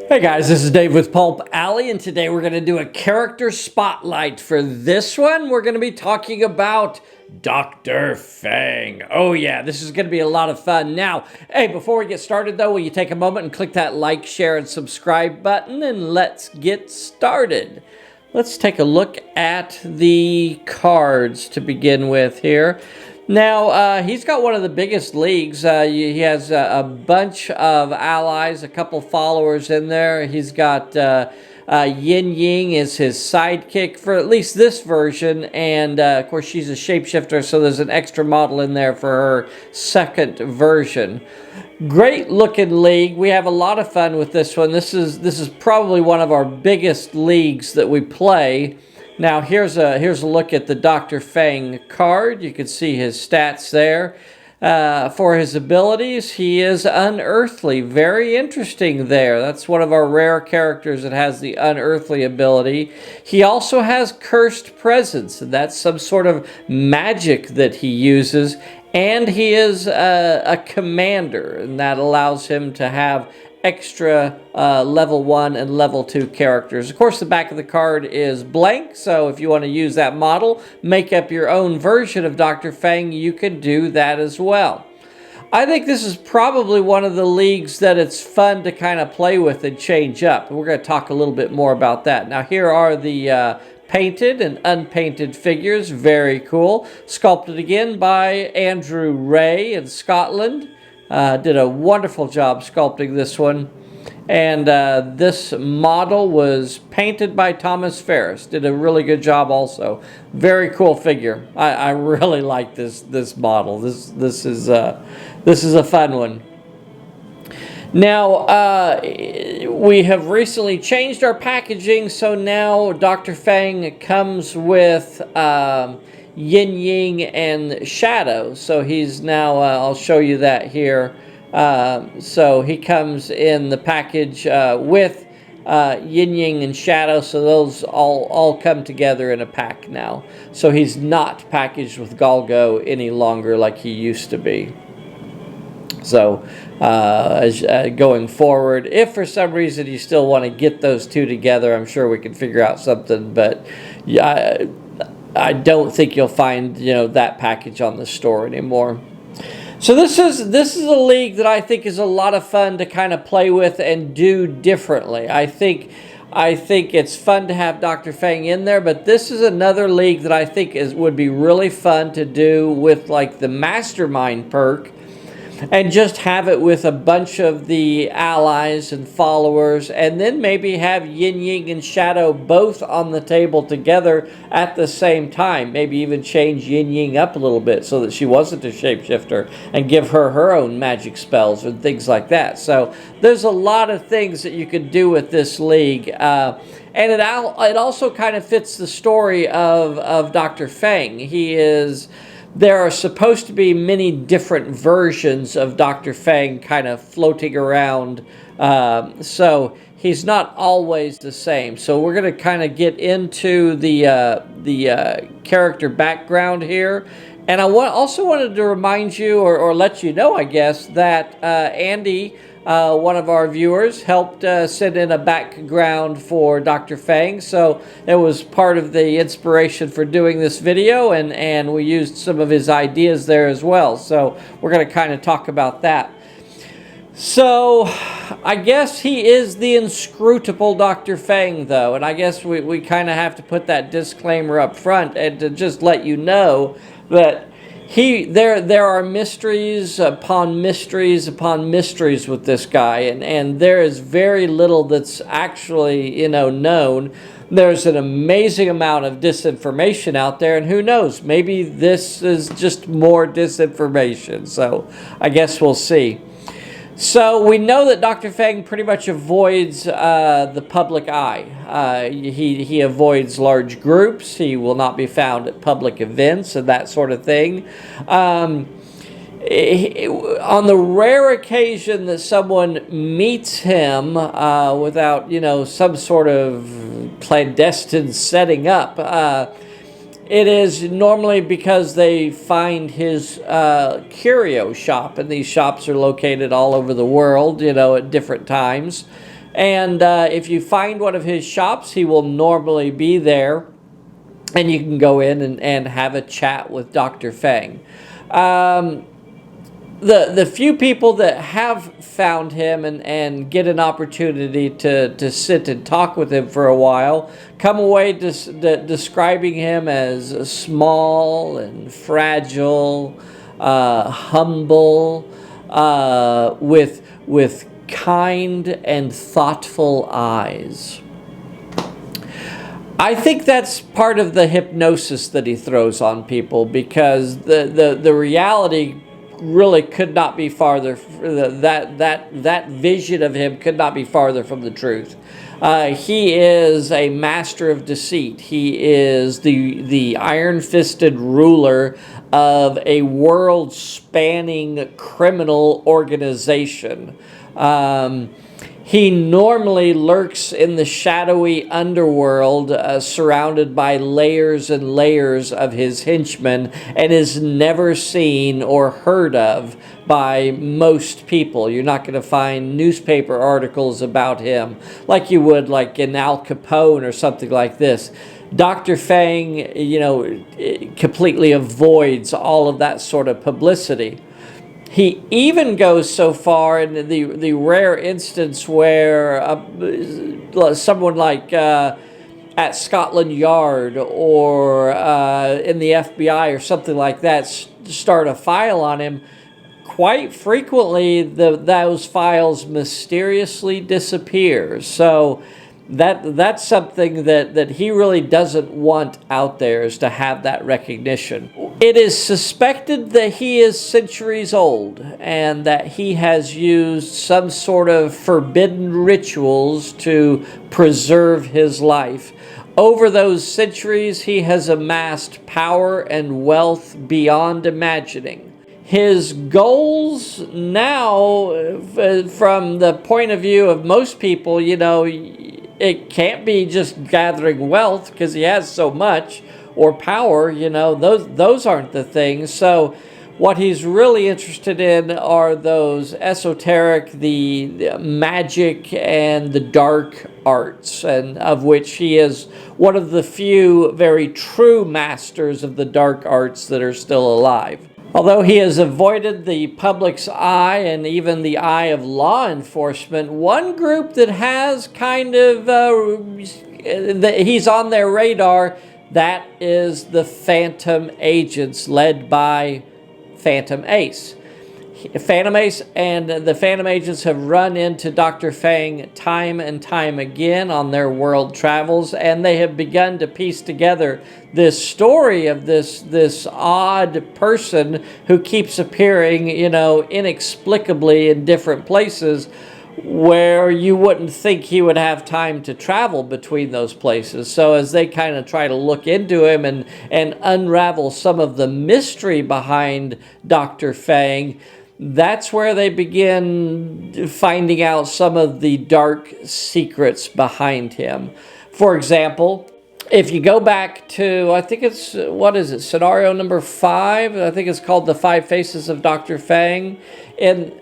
Hey guys, this is Dave with Pulp Alley, and today we're going to do a character spotlight. For this one, we're going to be talking about Dr. Fang. Oh yeah, this is going to be a lot of fun. Now, hey, before we get started though, will you take a moment and click that like, share, and subscribe button, and let's get started. Let's take a look at the cards to begin with here. Now, he's got one of the biggest leagues. He has a bunch of allies, a couple followers in there. He's got Yin Ying is his sidekick for at least this version. And, of course, she's a shapeshifter, so there's an extra model in there for her second version. Great looking league. We have a lot of fun with this one. This is probably one of our biggest leagues that we play. Now here's a look at the Dr. Fang card. You can see his stats there. For his abilities, he is unearthly. Very interesting there. That's one of our rare characters that has the unearthly ability. He also has cursed presence, and that's some sort of magic that he uses. And he is a commander, and that allows him to have extra level 1 and level 2 characters. Of course, the back of the card is blank, so if you want to use that model, make up your own version of Dr. Fang, you can do that as well. I think this is probably one of the leagues that it's fun to kind of play with and change up. We're going to talk a little bit more about that. Now, here are the painted and unpainted figures. Very cool. Sculpted again by Andrew Ray in Scotland. Did a wonderful job sculpting this one. And this model was painted by Thomas Ferris. Did a really good job also. Very cool figure. I really like this model. This is a fun one. Now, we have recently changed our packaging, so now Dr. Fang comes with Yin Ying and Shadow. So he's now, I'll show you that here. So he comes in the package with Yin Ying and Shadow, so those all come together in a pack now. So he's not packaged with Galgo any longer like he used to be. So going forward, if for some reason you still want to get those two together, I'm sure we can figure out something, but yeah, I don't think you'll find that package on the store anymore. So this is a league that I think is a lot of fun to kind of play with and do differently. I think it's fun to have Dr. Fang in there, but this is another league that I think would be really fun to do with like the Mastermind perk, and just have it with a bunch of the allies and followers, and then maybe have Yin Ying and Shadow both on the table together at the same time. Maybe even change Yin Ying up a little bit so that she wasn't a shapeshifter, and give her her own magic spells and things like that. So there's a lot of things that you could do with this league. And it also kind of fits the story of Dr. Fang. There are supposed to be many different versions of Dr. Fang kind of floating around, so he's not always the same. So we're going to kind of get into the character background here. And I also wanted to remind you, or let you know, I guess, that Andy, one of our viewers, helped send in a background for Dr. Fang, so it was part of the inspiration for doing this video, and we used some of his ideas there as well. So we're going to kind of talk about that. So I guess he is the inscrutable Dr. Fang, though, and I guess we kind of have to put that disclaimer up front and to just let you know that there are mysteries upon mysteries upon mysteries with this guy, and there is very little that's actually known. There's an amazing amount of disinformation out there, and who knows, maybe this is just more disinformation. So I guess we'll see. So we know that Dr. Fang pretty much avoids the public eye. He avoids large groups. He will not be found at public events and that sort of thing. On the rare occasion that someone meets him without, some sort of clandestine setting up, It is normally because they find his curio shop, and these shops are located all over the world, at different times. And if you find one of his shops, he will normally be there, and you can go in and have a chat with Dr. Fang. The few people that have found him and get an opportunity to sit and talk with him for a while come away describing him as small and fragile, humble, with kind and thoughtful eyes. I think that's part of the hypnosis that he throws on people, because the reality really could not be farther. That vision of him could not be farther from the truth. He is a master of deceit. He is the iron-fisted ruler of a world-spanning criminal organization. He normally lurks in the shadowy underworld, surrounded by layers and layers of his henchmen, and is never seen or heard of by most people. You're not going to find newspaper articles about him like you would like in Al Capone or something like this. Dr. Fang, completely avoids all of that sort of publicity. He even goes so far in the rare instance where someone like at Scotland Yard or in the FBI or something like that start a file on him. Quite frequently, those files mysteriously disappear. So that's something that he really doesn't want out there, is to have that recognition. It is suspected that he is centuries old and that he has used some sort of forbidden rituals to preserve his life. Over those centuries, he has amassed power and wealth beyond imagining. His goals now, from the point of view of most people, it can't be just gathering wealth, because he has so much, or power. Those aren't the things. So what he's really interested in are those esoteric, the magic and the dark arts, and of which he is one of the few very true masters of the dark arts that are still alive. Although he has avoided the public's eye and even the eye of law enforcement, one group that has kind of, he's on their radar, that is the Phantom Agents, led by Phantom Ace. Phantom Ace and the Phantom Agents have run into Dr. Fang time and time again on their world travels, and they have begun to piece together this story of this odd person who keeps appearing, inexplicably in different places, where you wouldn't think he would have time to travel between those places. So as they kind of try to look into him and unravel some of the mystery behind Dr. Fang, that's where they begin finding out some of the dark secrets behind him. For example, if you go back to, I think it's, scenario number 5, I think it's called The 5 Faces of Dr. Fang, and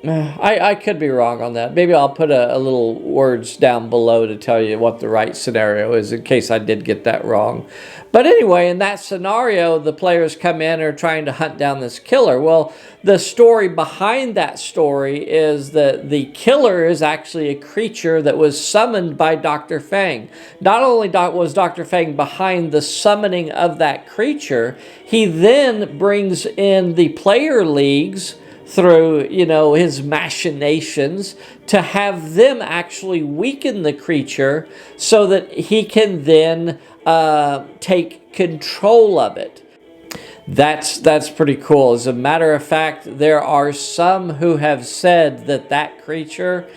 I could be wrong on that. Maybe I'll put a little words down below to tell you what the right scenario is, in case I did get that wrong. But anyway, in that scenario, the players come in and are trying to hunt down this killer. Well, the story behind that story is that the killer is actually a creature that was summoned by Dr. Fang. Not only was Dr. Fang behind the summoning of that creature, he then brings in the player leagues through, his machinations, to have them actually weaken the creature so that he can then take control of it. That's pretty cool. As a matter of fact, there are some who have said that creature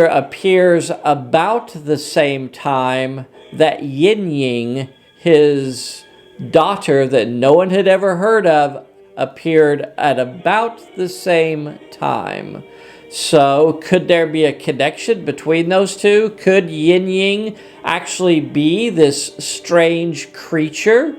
appears about the same time that Yin Ying, his daughter that no one had ever heard of, appeared at about the same time. So could there be a connection between those two? Could Yin Ying actually be this strange creature?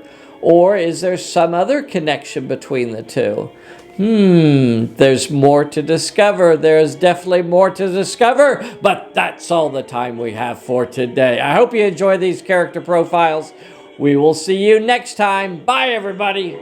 Or is there some other connection between the two? There's more to discover. There's definitely more to discover, but that's all the time we have for today. I hope you enjoy these character profiles. We will see you next time. Bye, everybody.